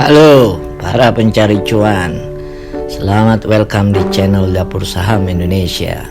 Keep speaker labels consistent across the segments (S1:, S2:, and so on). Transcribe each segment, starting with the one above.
S1: Halo para pencari cuan, selamat welcome di channel Dapur Saham Indonesia.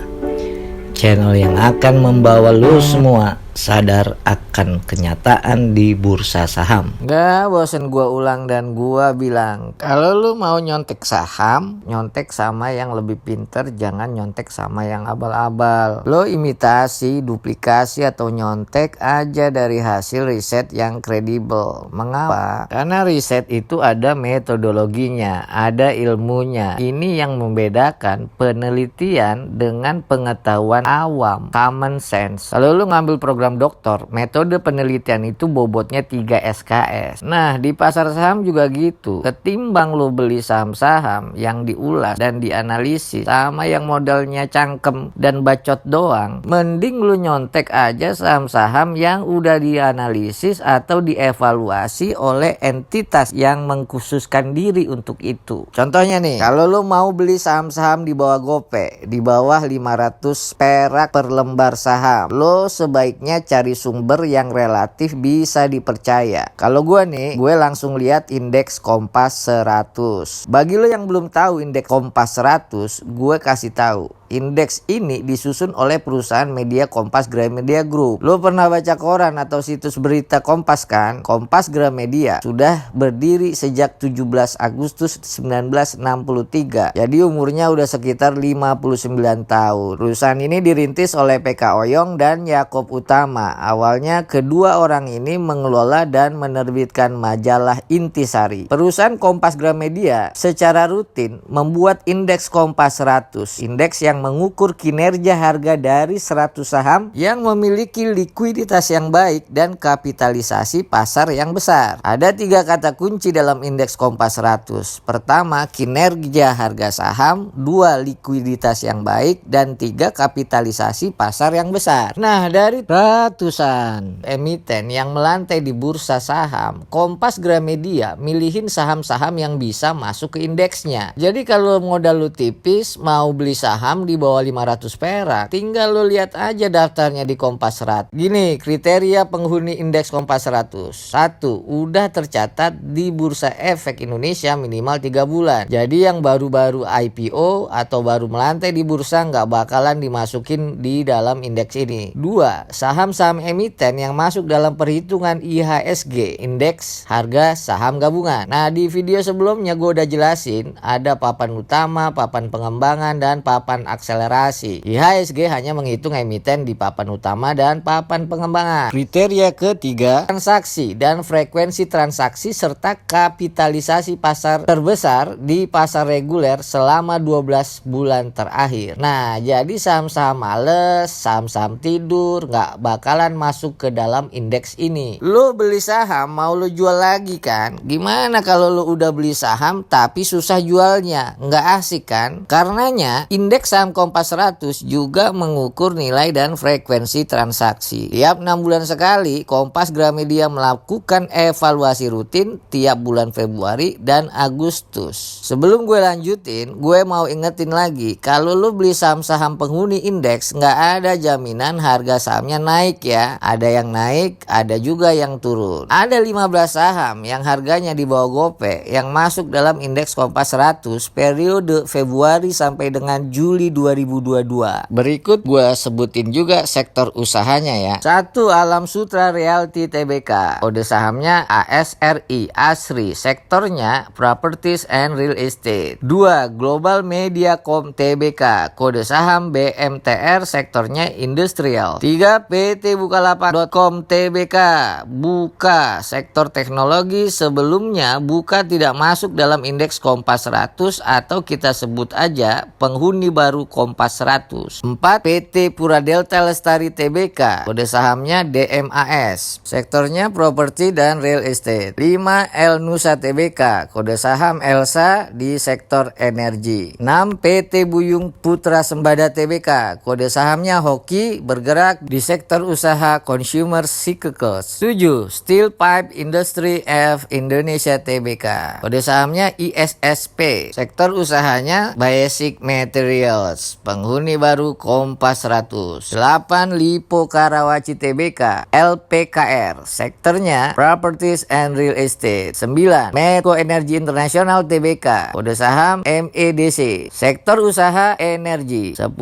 S1: Channel yang akan membawa lu semua sadar akan kenyataan di bursa saham.
S2: Gak bosen gua ulang dan gua bilang, kalau lu mau nyontek saham, nyontek sama yang lebih pinter, jangan nyontek sama yang abal-abal. Lo imitasi, duplikasi atau nyontek aja dari hasil riset yang kredibel. Mengapa? Karena riset itu ada metodologinya, ada ilmunya. Ini yang membedakan penelitian dengan pengetahuan awam, common sense. Kalau lu ngambil program doktor, metode penelitian itu bobotnya 3 SKS. Nah, di pasar saham juga gitu. Ketimbang lu beli saham-saham yang diulas dan dianalisis sama yang modalnya cangkem dan bacot doang, mending lu nyontek aja saham-saham yang udah dianalisis atau dievaluasi oleh entitas yang mengkhususkan diri untuk itu. Contohnya nih, kalau lu mau beli saham-saham di bawah GoPay, di bawah 500 perak per lembar saham, lo sebaiknya cari sumber yang relatif bisa dipercaya. Kalau gue langsung lihat indeks Kompas 100. Bagi lo yang belum tahu indeks Kompas 100, gue kasih tahu. Indeks ini disusun oleh perusahaan media Kompas Gramedia Group. Lo pernah baca koran atau situs berita Kompas kan? Kompas Gramedia sudah berdiri sejak 17 Agustus 1963. Jadi umurnya udah sekitar 59 tahun. Perusahaan ini dirintis oleh PK Oyong dan Yakob Utama. Awalnya kedua orang ini mengelola dan menerbitkan majalah Intisari. Perusahaan Kompas Gramedia secara rutin membuat indeks Kompas 100. Indeks yang mengukur kinerja harga dari 100 saham yang memiliki likuiditas yang baik dan kapitalisasi pasar yang besar. Ada 3 kata kunci dalam indeks Kompas 100. Pertama, kinerja harga saham, 2, likuiditas yang baik, dan 3, kapitalisasi pasar yang besar. Nah, dari ratusan emiten yang melantai di bursa saham, Kompas Gramedia milihin saham-saham yang bisa masuk ke indeksnya. Jadi kalau modal lu tipis mau beli saham di bawah 500 perak, tinggal lu lihat aja daftarnya di Kompas 100. Gini, kriteria penghuni indeks Kompas 100. 1. Udah tercatat di Bursa Efek Indonesia minimal 3 bulan. Jadi yang baru-baru IPO atau baru melantai di bursa nggak bakalan dimasukin di dalam indeks ini. 2. Saham-saham emiten yang masuk dalam perhitungan IHSG, indeks harga saham gabungan. Nah, di video sebelumnya gue udah jelasin ada papan utama, papan pengembangan, dan papan akselerasi. IHSG hanya menghitung emiten di papan utama dan papan pengembangan. Kriteria ketiga, transaksi dan frekuensi transaksi serta kapitalisasi pasar terbesar di pasar reguler selama 12 bulan terakhir. Nah, jadi saham-saham males, saham-saham tidur nggak bakalan masuk ke dalam indeks ini. Lu beli saham mau lu jual lagi kan? Gimana kalau lu udah beli saham tapi susah jualnya? Nggak asik kan? Karenanya indeks saham Kompas 100 juga mengukur nilai dan frekuensi transaksi. Tiap 6 bulan sekali, Kompas Gramedia melakukan evaluasi rutin tiap bulan Februari dan Agustus. Sebelum gue lanjutin, gue mau ingetin lagi, kalau lu beli saham-saham penghuni indeks, nggak ada jaminan harga sahamnya naik ya. Ada yang naik, ada juga yang turun. Ada 15 saham yang harganya di bawah GoPay yang masuk dalam indeks Kompas 100 periode Februari sampai dengan Juli 2022. Berikut gue sebutin juga sektor usahanya ya. 1. Alam Sutra Realty Tbk. Kode sahamnya ASRI, ASRI. Sektornya Properties and Real Estate. 2. Global Mediacom Tbk. Kode saham BMTR. Sektornya Industrial. 3. PT Bukalapak.com Tbk. Buka. Sektor teknologi. Sebelumnya Buka tidak masuk dalam indeks Kompas 100 atau kita sebut aja penghuni baru Kompas 100. 4. PT Pura Delta Lestari Tbk. Kode sahamnya DMAS. Sektornya properti dan real estate. 5. El Nusa Tbk. Kode saham ELSA di sektor energi. 6. PT Buyung Putra Sembada Tbk. Kode sahamnya Hoki, bergerak di sektor usaha consumer cyclicals. 7. Steel Pipe Industry F Indonesia Tbk. Kode sahamnya ISSP. Sektor usahanya Basic Material. Cyclicals, penghuni baru Kompas 100. 8 Lipo Karawaci Tbk, LPKR, sektornya Properties and Real Estate. 9 Medco Energi Internasional Tbk, kode saham MEDC, sektor usaha energi. 10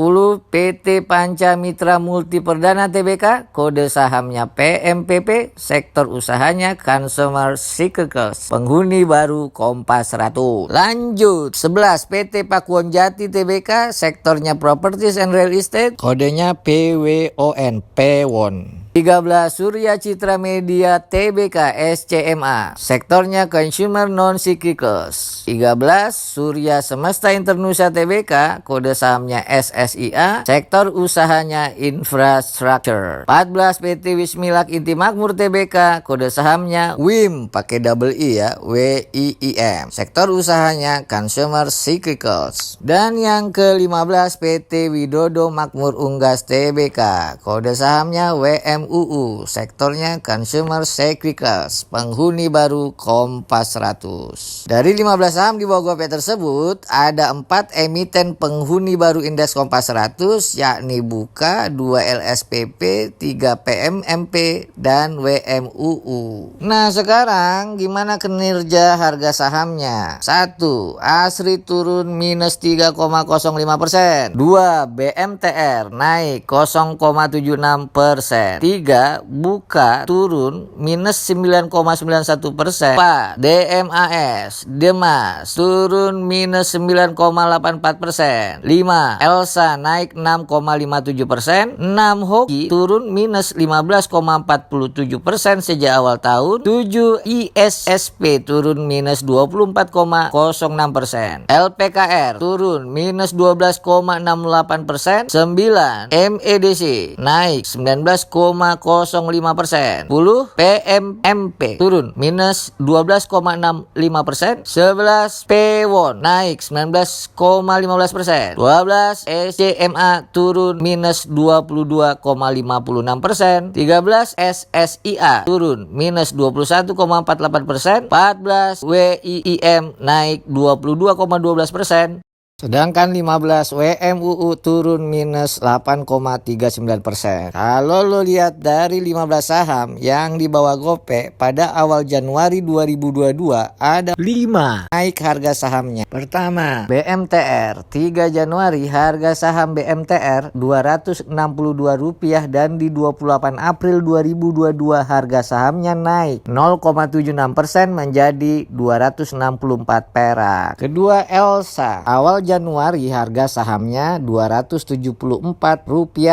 S2: PT Panca Mitra Multi Perdana Tbk, kode sahamnya PMPP, sektor usahanya Consumer Cyclicals, penghuni baru Kompas 100. Lanjut, 11 PT Pakuwon Jati Tbk, sektornya Properties and Real Estate, kodenya PWON, PWON. 13 Surya Citra Media Tbk, SCMA, sektornya Consumer Non Cyclicals. 13 Surya Semesta Internusa Tbk, kode sahamnya SSIA, sektor usahanya Infrastructure. 14 PT Wismilak Inti Makmur Tbk, kode sahamnya WIM, pakai double I ya, WIIM, sektor usahanya Consumer Cyclicals. Dan yang ke-15 PT Widodo Makmur Unggas Tbk, kode sahamnya WMUU, sektornya Consumer Cyclicals, penghuni baru Kompas 100. Dari 15 saham di bawah GoPay tersebut, ada 4 emiten penghuni baru indeks Kompas 100, yakni Buka, 2 LSPP, 3 PMMP, dan WMUU. Nah sekarang gimana kinerja harga sahamnya? 1. Asri turun minus 3,05%. 2. BMTR naik 0,76%. 3. Buka turun minus 9,91%. 4. DMAS Demas turun minus 9,84%. 5. Elsa naik 6,57%. 6. Hoki turun minus 15,47% sejak awal tahun. 7. ISSP turun minus 24,06%. LPKR turun minus 12,68%. 9. MEDC naik 19,05%. 10. PMMP turun minus 12,65%. 11. PWON naik 19,15%. 12. SCMA turun minus 22,56%. 13. SSIA turun minus 21,48%. 14. WIIM naik 22,12%. Sedangkan 15 WMUU turun minus 8,39%. Kalau lo lihat dari 15 saham yang di bawah GoPay pada awal Januari 2022, ada 5 naik harga sahamnya. Pertama, BMTR. 3 Januari harga saham BMTR Rp262 dan di 28 April 2022 harga sahamnya naik 0,76% menjadi 264 perak. Kedua, Elsa. Awal Januari harga sahamnya Rp274,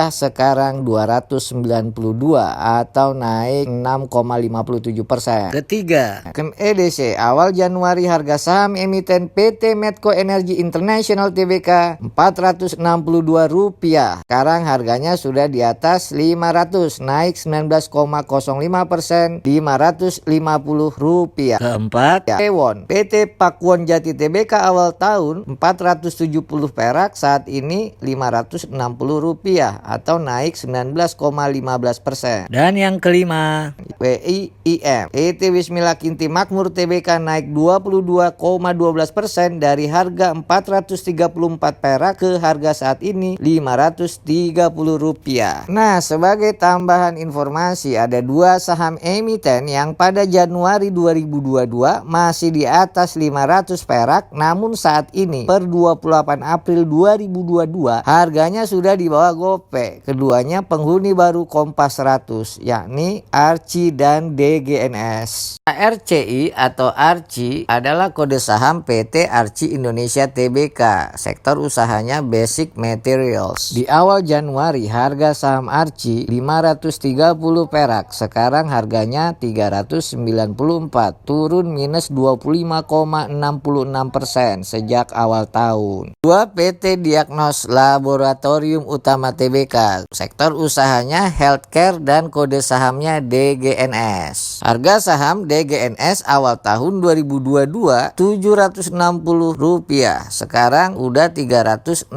S2: sekarang 292 atau naik 6,57%. Ketiga, MEDC. Awal Januari harga saham emiten PT Medco Energi Internasional Tbk Rp462. Sekarang harganya sudah di atas 500, naik 19,05%, Rp550. Keempat, PWON. PT Pakuwon Jati Tbk awal tahun 470 perak, saat ini Rp560 atau naik 19,15%. Dan yang kelima, WIIM. PT Wismilak Inti Makmur Tbk naik 22,12% dari harga Rp434 perak ke harga saat ini Rp530. Nah, sebagai tambahan informasi, ada 2 saham emiten yang pada Januari 2022 masih di atas 500 perak, namun saat ini per 28 April 2022 harganya sudah di bawah GoPay. Keduanya penghuni baru Kompas 100, yakni ARCI dan DGNS. ARCI atau ARCI adalah kode saham PT ARCI Indonesia Tbk, sektor usahanya Basic Materials. Di awal Januari harga saham ARCI Rp530 perak, sekarang harganya Rp394, turun minus 25,66% sejak awal tahun. 2. PT Diagnos Laboratorium Utama Tbk, sektor usahanya healthcare dan kode sahamnya DGNS. Harga saham DGNS awal tahun 2022 Rp760, sekarang udah Rp366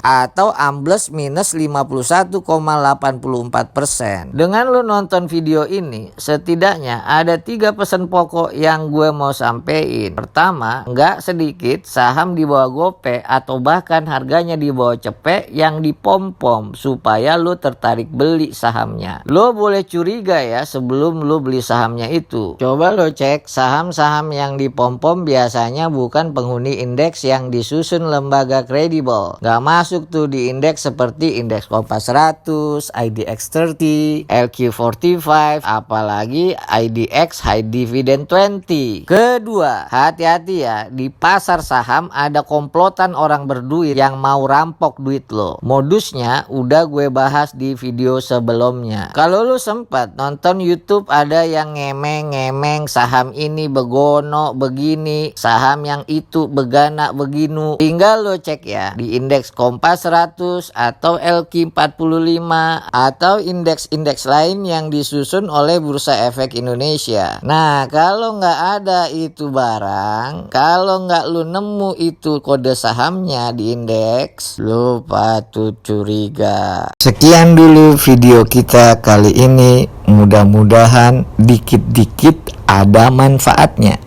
S2: atau ambles minus 51,84%. Dengan lo nonton video ini, setidaknya ada 3 pesan pokok yang gue mau sampein. Pertama, nggak sedikit dikit saham di bawah gope atau bahkan harganya di bawah cepek yang dipom-pom supaya lo tertarik beli sahamnya. Lo boleh curiga ya sebelum lo beli sahamnya itu. Coba lo cek saham-saham yang dipom-pom biasanya bukan penghuni indeks yang disusun lembaga kredibel. Gak masuk tuh di indeks seperti indeks Kompas 100, IDX 30, LQ45, apalagi IDX High Dividend 20. Kedua, hati-hati ya, di pasar saham ada komplotan orang berduit yang mau rampok duit lo. Modusnya udah gue bahas di video sebelumnya. Kalau lo sempat nonton YouTube ada yang ngemeng-ngemeng saham ini begono begini, saham yang itu begana beginu. Tinggal lo cek ya di indeks Kompas 100 atau LQ45 atau indeks-indeks lain yang disusun oleh Bursa Efek Indonesia. Nah, kalau nggak ada itu barang, kalau nggak lu nemu itu kode sahamnya di indeks, lu patut curiga. Sekian dulu video kita kali ini. Mudah-mudahan dikit-dikit ada manfaatnya.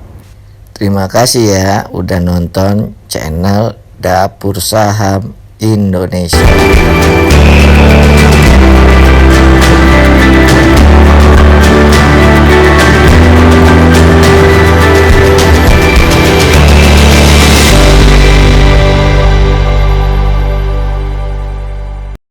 S2: Terima kasih ya udah nonton channel Dapur Saham Indonesia.